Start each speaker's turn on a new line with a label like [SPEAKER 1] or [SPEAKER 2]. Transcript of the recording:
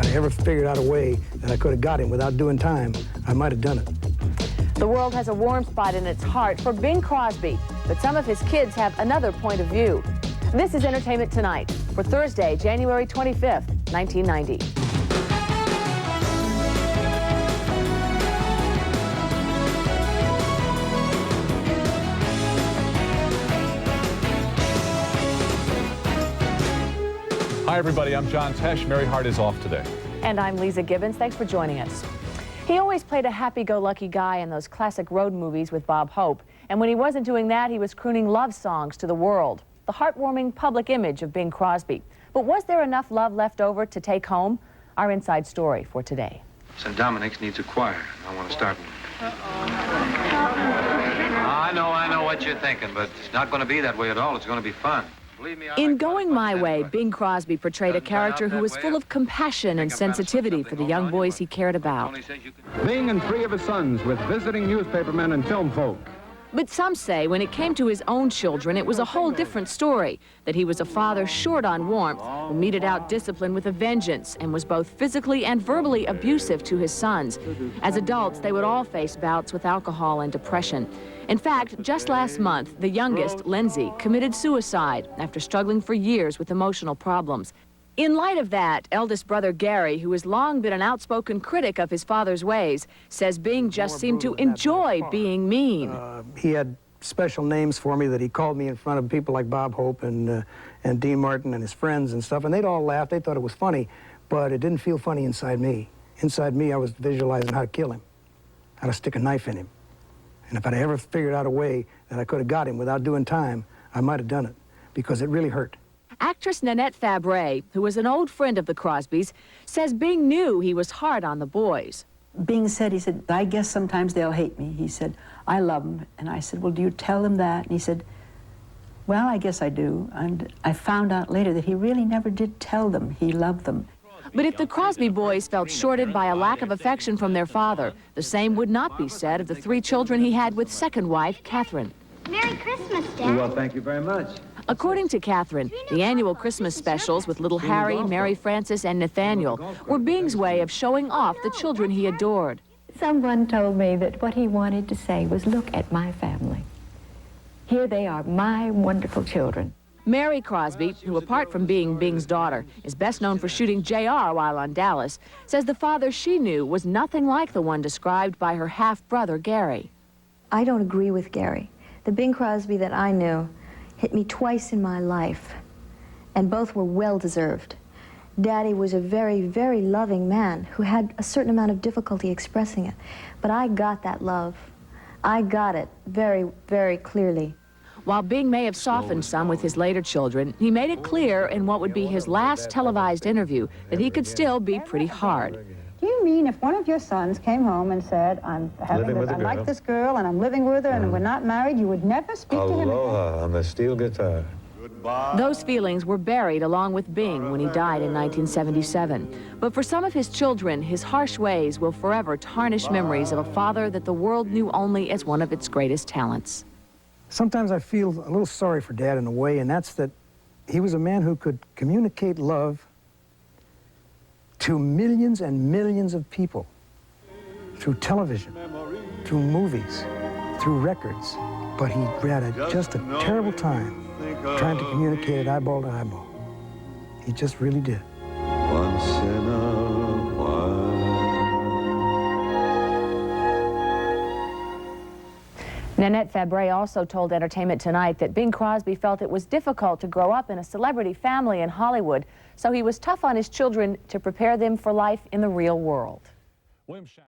[SPEAKER 1] I ever figured out a way that I could have got him without doing time, I might have done it.
[SPEAKER 2] The world has a warm spot in its heart for Bing Crosby, but some of his kids have another point of view. This is Entertainment Tonight for Thursday, January 25th, 1990.
[SPEAKER 3] Hi, everybody. I'm John Tesh. Mary Hart is off today.
[SPEAKER 2] And I'm Lisa Gibbons. Thanks for joining us. He always played a happy-go-lucky guy in those classic road movies with Bob Hope. And when he wasn't doing that, he was crooning love songs to the world. The heartwarming public image of Bing Crosby. But was there enough love left over to take home? Our inside story for today.
[SPEAKER 4] St. Dominic's needs a choir. I want to start one. I know what you're thinking, but it's not going to be that way at all. It's going to be fun.
[SPEAKER 2] In Going My Way, Bing Crosby portrayed a character who was full of compassion and sensitivity for the young boys he cared about.
[SPEAKER 5] Bing and 3 of his sons with visiting newspapermen and film folk.
[SPEAKER 2] But some say when it came to his own children, it was a whole different story, that he was a father short on warmth, who meted out discipline with a vengeance and was both physically and verbally abusive to his sons. As adults, they would all face bouts with alcohol and depression. In fact, just last month, the youngest, Lindsay, committed suicide after struggling for years with emotional problems. In light of that, eldest brother Gary, who has long been an outspoken critic of his father's ways, says Bing just seemed to enjoy being mean.
[SPEAKER 1] He had special names for me that he called me in front of people like Bob Hope and Dean Martin and his friends and stuff, and they'd all laugh. They thought it was funny, but it didn't feel funny inside me. Inside me, I was visualizing how to kill him, how to stick a knife in him. And if I'd ever figured out a way that I could have got him without doing time, I might have done it, because it really hurt.
[SPEAKER 2] Actress Nanette Fabray, who was an old friend of the Crosbys, says Bing knew he was hard on the boys.
[SPEAKER 6] Bing said, he said, I guess sometimes they'll hate me. He said, I love them. And I said, well, do you tell them that? And he said, well, I guess I do. And I found out later that he really never did tell them he loved them.
[SPEAKER 2] But if the Crosby boys felt shorted by a lack of affection from their father, the same would not be said of the 3 children he had with second wife, Catherine.
[SPEAKER 7] Merry Christmas, Dad.
[SPEAKER 5] Well, thank you very much.
[SPEAKER 2] According to Catherine, the annual Christmas specials with little Harry, Mary Frances, and Nathaniel were Bing's way of showing off the children he adored.
[SPEAKER 8] Someone told me that what he wanted to say was, look at my family. Here they are, my wonderful children.
[SPEAKER 2] Mary Crosby, who apart from being Bing's daughter, is best known for shooting JR while on Dallas, says the father she knew was nothing like the one described by her half-brother, Gary.
[SPEAKER 9] I don't agree with Gary. The Bing Crosby that I knew hit me twice in my life, and both were well-deserved. Daddy was a very, very loving man who had a certain amount of difficulty expressing it, but I got that love. I got it very, very clearly.
[SPEAKER 2] While Bing may have softened some with his later children, he made it clear in what would be his last televised interview that he could still be pretty hard.
[SPEAKER 10] Do you mean if one of your sons came home and said, I like this girl and I'm living with her and we're not married, you would never speak to him again?
[SPEAKER 11] Aloha on the steel guitar.
[SPEAKER 2] Those feelings were buried along with Bing when he died in 1977. But for some of his children, his harsh ways will forever tarnish memories of a father that the world knew only as one of its greatest talents.
[SPEAKER 1] Sometimes I feel a little sorry for Dad in a way, and that's that he was a man who could communicate love to millions and millions of people through television, through movies, through records. But he had just a terrible time trying to communicate it eyeball to eyeball. He just really did.
[SPEAKER 11] Once in a while.
[SPEAKER 2] Nanette Fabray also told Entertainment Tonight that Bing Crosby felt it was difficult to grow up in a celebrity family in Hollywood, so he was tough on his children to prepare them for life in the real world.